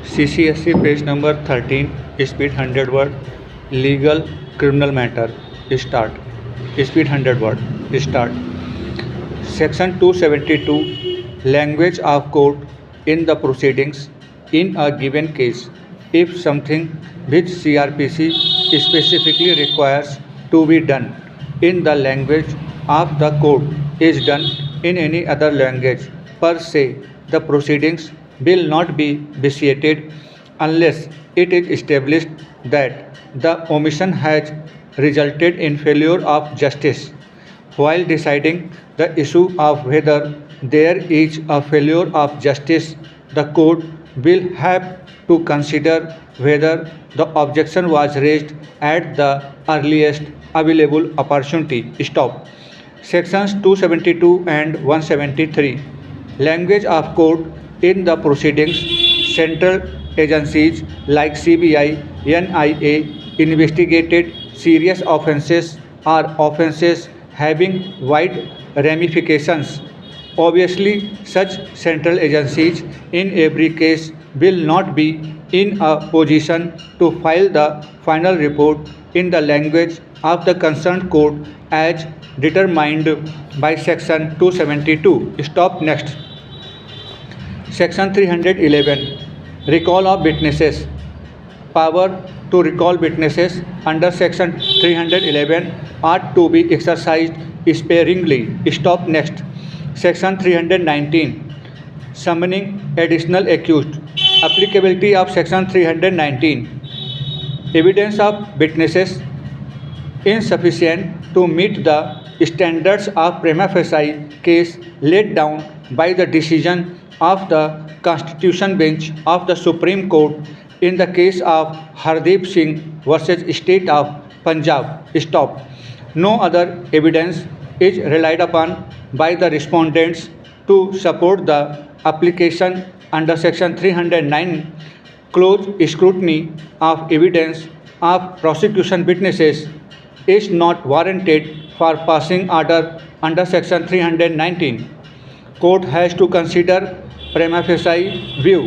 CCSE page number 13, speed 100 word, legal criminal matter, start. Speed 100 word, start. Section 272, language of court in the proceedings in a given case. If something which CRPC specifically requires to be done in the language of the court is done in any other language per se, the proceedings will not be vitiated unless it is established that the omission has resulted in failure of justice. While deciding the issue of whether there is a failure of justice, the court will have to consider whether the objection was raised at the earliest available opportunity. Stop. Sections 272 and 173. Language of court in the proceedings. Central agencies like CBI, NIA investigated serious offences or offences having wide ramifications. Obviously, such central agencies in every case will not be in a position to file the final report in the language of the concerned court as determined by Section 272. Stop. Next. Section 311. Recall of witnesses. Power to recall witnesses under Section 311 ought to be exercised sparingly. Stop. Next. Section 319. Summoning additional accused. Applicability of Section 319. Evidence of witnesses insufficient to meet the standards of prima facie case laid down by the decision of the Constitution Bench of the Supreme Court in the case of Hardeep Singh versus State of Punjab. Stop. No other evidence is relied upon by the respondents to support the application under Section 309. Close scrutiny of evidence of prosecution witnesses is not warranted for passing order under Section 319. Court has to consider prima facie view.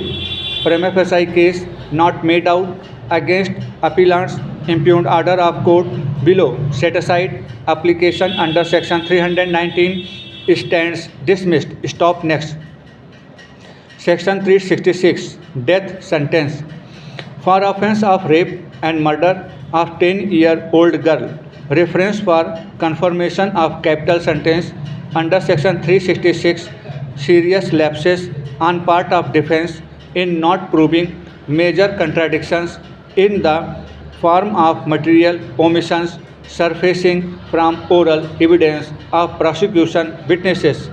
Prima facie case not made out against appellant's impugned order of court below set aside. Application under Section 319 stands dismissed. Stop. Next. Section 366. Death sentence. For offence of rape and murder of 10-year-old girl. Reference for confirmation of capital sentence under Section 366. Serious lapses on part of defence in not proving major contradictions in the form of material omissions surfacing from oral evidence of prosecution witnesses.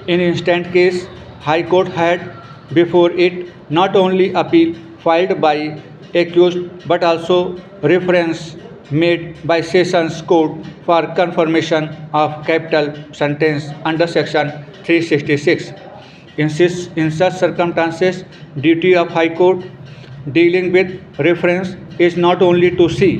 In instant case, High Court had before it not only appeal filed by accused but also reference made by Sessions Court for confirmation of capital sentence under Section 366. In such circumstances, duty of High Court dealing with reference is not only to see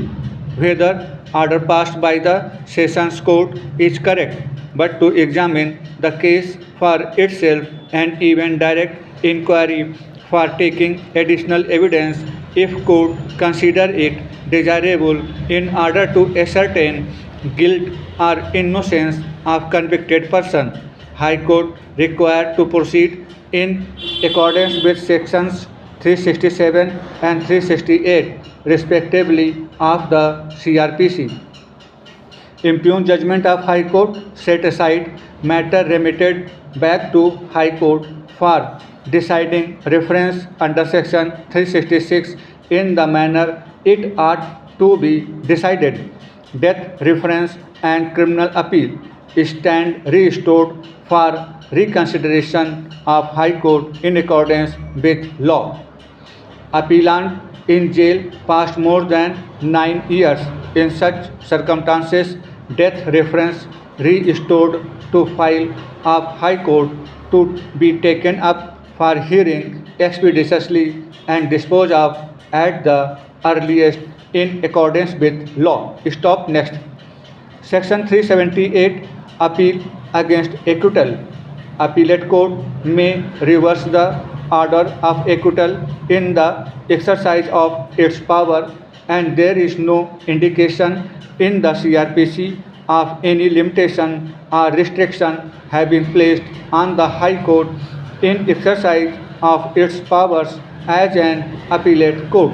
whether order passed by the Sessions Court is correct, but to examine the case for itself and even direct inquiry for taking additional evidence if court consider it desirable in order to ascertain guilt or innocence of convicted person. High Court required to proceed in accordance with Sections 367 and 368 respectively of the CRPC. Impugned judgment of High Court set aside, matter remitted back to High Court for deciding reference under Section 366 in the manner it ought to be decided. Death reference and criminal appeal stand restored for reconsideration of High Court in accordance with law. Appellant in jail past more than 9 years. In such circumstances, death reference restored to file of High Court to be taken up for hearing expeditiously and disposed of at the earliest in accordance with law. Stop. Next. Section 378. Appeal against acquittal. Appellate court may reverse the order of acquittal in the exercise of its power, and there is no indication in the CRPC of any limitation or restriction having placed on the High Court in exercise of its powers as an appellate court.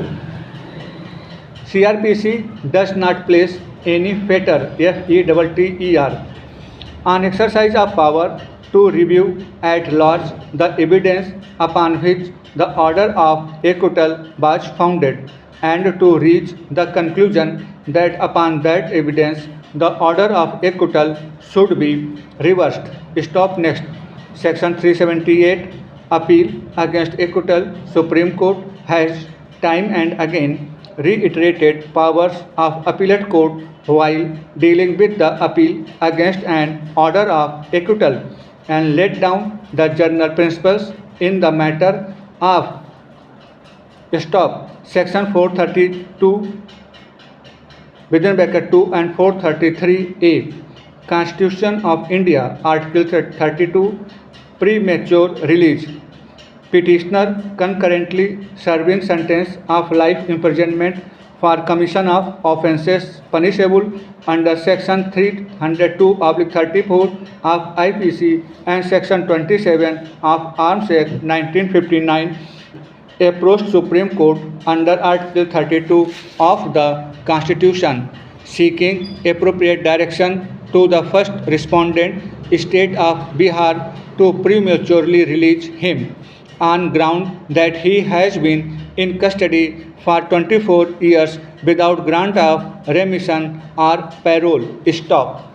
CRPC does not place any fetter FETTER on exercise of power to review at large the evidence upon which the order of acquittal was founded, and to reach the conclusion that upon that evidence the order of acquittal should be reversed. Stop next. Section 378. Appeal against acquittal. Supreme Court has time and again reiterated powers of appellate court while dealing with the appeal against an order of acquittal, and laid down the general principles in the matter of stop. Section 432 within bracket 2 and 433A Constitution of India, Article 32, premature release. Petitioner concurrently serving sentence of life imprisonment for commission of offences punishable under Section 302/34 of IPC and Section 27 of Arms Act 1959 approached Supreme Court under Article 32 of the Constitution, seeking appropriate direction to the first respondent, State of Bihar, to prematurely release him on ground that he has been in custody for 24 years without grant of remission or parole. Stop.